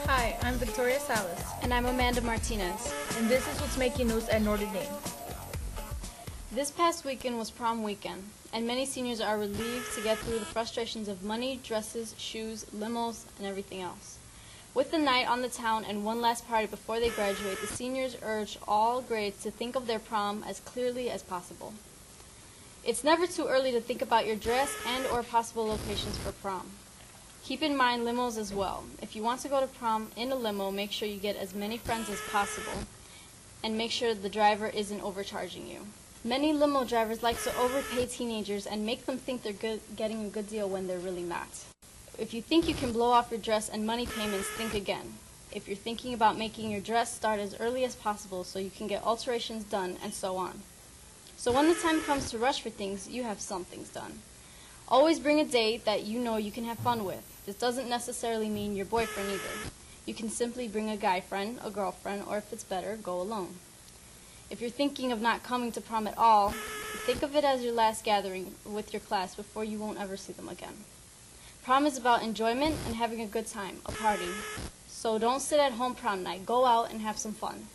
Hi, I'm Victoria Salas. And I'm Amanda Martinez. And this is what's making news at Notre Dame. This past weekend was prom weekend, and many seniors are relieved to get through the frustrations of money, dresses, shoes, limos, and everything else. With the night on the town and one last party before they graduate, the seniors urge all grades to think of their prom as clearly as possible. It's never too early to think about your dress and or possible locations for prom. Keep in mind limos as well. If you want to go to prom in a limo, make sure you get as many friends as possible and make sure the driver isn't overcharging you. Many limo drivers like to overpay teenagers and make them think they're getting a good deal when they're really not. If you think you can blow off your dress and money payments, think again. If you're thinking about making your dress, start as early as possible so you can get alterations done and so on. So when the time comes to rush for things, you have some things done. Always bring a date that you know you can have fun with. This doesn't necessarily mean your boyfriend either. You can simply bring a guy friend, a girlfriend, or if it's better, go alone. If you're thinking of not coming to prom at all, think of it as your last gathering with your class before you won't ever see them again. Prom is about enjoyment and having a good time, a party. So don't sit at home prom night. Go out and have some fun.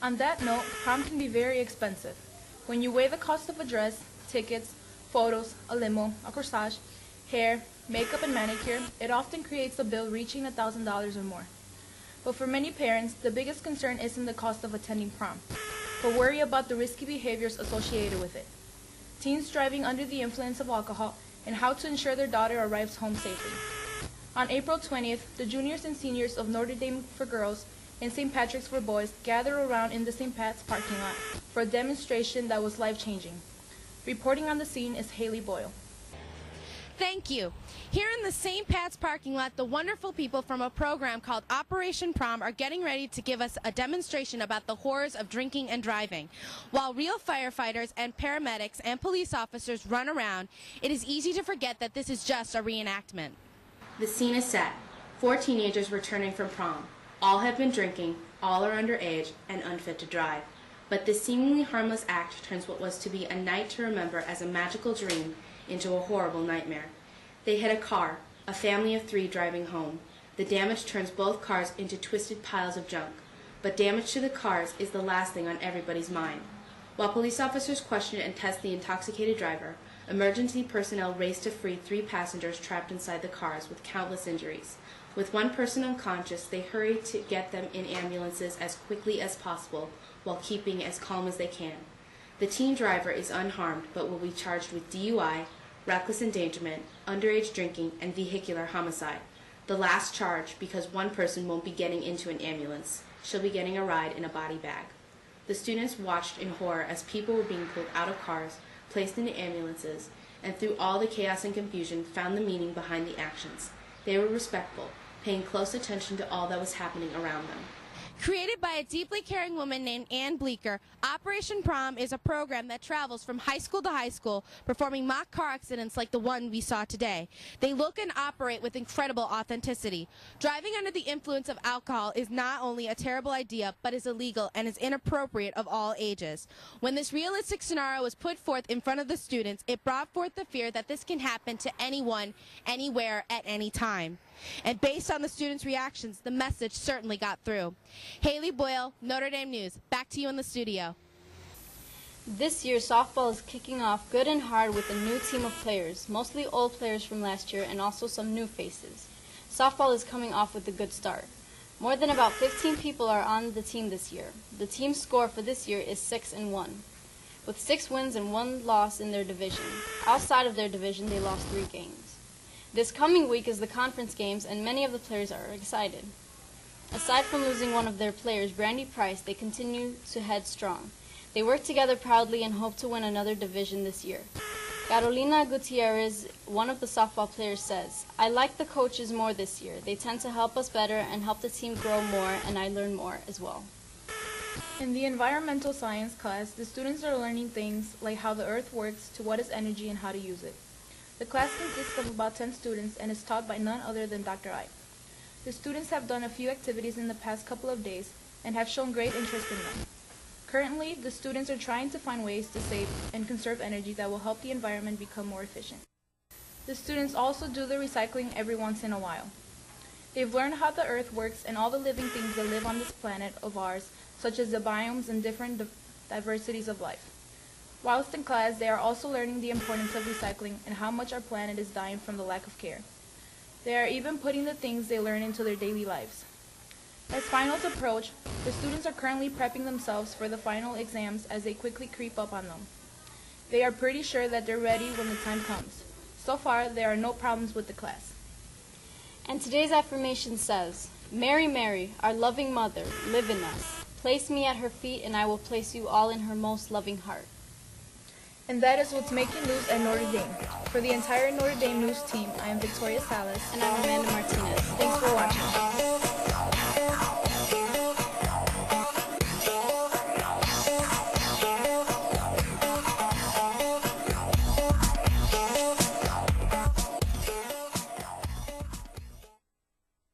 On that note, prom can be very expensive. When you weigh the cost of a dress, tickets, photos, a limo, a corsage, hair, makeup, and manicure, it often creates a bill reaching $1,000 or more. But for many parents, the biggest concern isn't the cost of attending prom, but worry about the risky behaviors associated with it. Teens driving under the influence of alcohol and how to ensure their daughter arrives home safely. On April 20th, the juniors and seniors of Notre Dame for Girls and St. Patrick's for Boys gathered around in the St. Pat's parking lot for a demonstration that was life-changing. Reporting on the scene is Haley Boyle. Thank you. Here in the St. Pat's parking lot, the wonderful people from a program called Operation Prom are getting ready to give us a demonstration about the horrors of drinking and driving. While real firefighters and paramedics and police officers run around, it is easy to forget that this is just a reenactment. The scene is set. 4 teenagers returning from prom. All have been drinking, all are underage, and unfit to drive. But this seemingly harmless act turns what was to be a night to remember as a magical dream into a horrible nightmare. They hit a car, a family of 3 driving home. The damage turns both cars into twisted piles of junk. But damage to the cars is the last thing on everybody's mind. While police officers question and test the intoxicated driver, emergency personnel race to free 3 passengers trapped inside the cars with countless injuries. With 1 person unconscious, they hurry to get them in ambulances as quickly as possible while keeping as calm as they can. The teen driver is unharmed but will be charged with DUI, reckless endangerment, underage drinking, and vehicular homicide. The last charge, because 1 person won't be getting into an ambulance. She'll be getting a ride in a body bag. The students watched in horror as people were being pulled out of cars, placed into ambulances, and through all the chaos and confusion found the meaning behind the actions. They were respectful, paying close attention to all that was happening around them. Created by a deeply caring woman named Ann Bleeker, Operation Prom is a program that travels from high school to high school, performing mock car accidents like the one we saw today. They look and operate with incredible authenticity. Driving under the influence of alcohol is not only a terrible idea, but is illegal and is inappropriate of all ages. When this realistic scenario was put forth in front of the students, it brought forth the fear that this can happen to anyone, anywhere, at any time. And based on the students' reactions, the message certainly got through. Haley Boyle, Notre Dame News. Back to you in the studio. This year, softball is kicking off good and hard with a new team of players, mostly old players from last year and also some new faces. Softball is coming off with a good start. More than about 15 people are on the team this year. The team score for this year is 6-1, with 6 wins and 1 loss in their division. Outside of their division, they lost 3 games. This coming week is the conference games, and many of the players are excited. Aside from losing one of their players, Brandy Price, they continue to head strong. They work together proudly and hope to win another division this year. Carolina Gutierrez, one of the softball players, says, "I like the coaches more this year. They tend to help us better and help the team grow more, and I learn more as well." In the environmental science class, the students are learning things like how the earth works, to what is energy, and how to use it. The class consists of about 10 students and is taught by none other than Dr. I. The students have done a few activities in the past couple of days and have shown great interest in them. Currently, the students are trying to find ways to save and conserve energy that will help the environment become more efficient. The students also do the recycling every once in a while. They've learned how the earth works and all the living things that live on this planet of ours, such as the biomes and different diversities of life. Whilst in class, they are also learning the importance of recycling and how much our planet is dying from the lack of care. They are even putting the things they learn into their daily lives. As finals approach, the students are currently prepping themselves for the final exams as they quickly creep up on them. They are pretty sure that they're ready when the time comes. So far, there are no problems with the class. And today's affirmation says, "Mary, Mary, our loving mother, live in us. Place me at her feet, and I will place you all in her most loving heart." And that is what's making news at Notre Dame. For the entire Notre Dame news team, I am Victoria Salas. And I'm Amanda Martinez. Thanks for watching.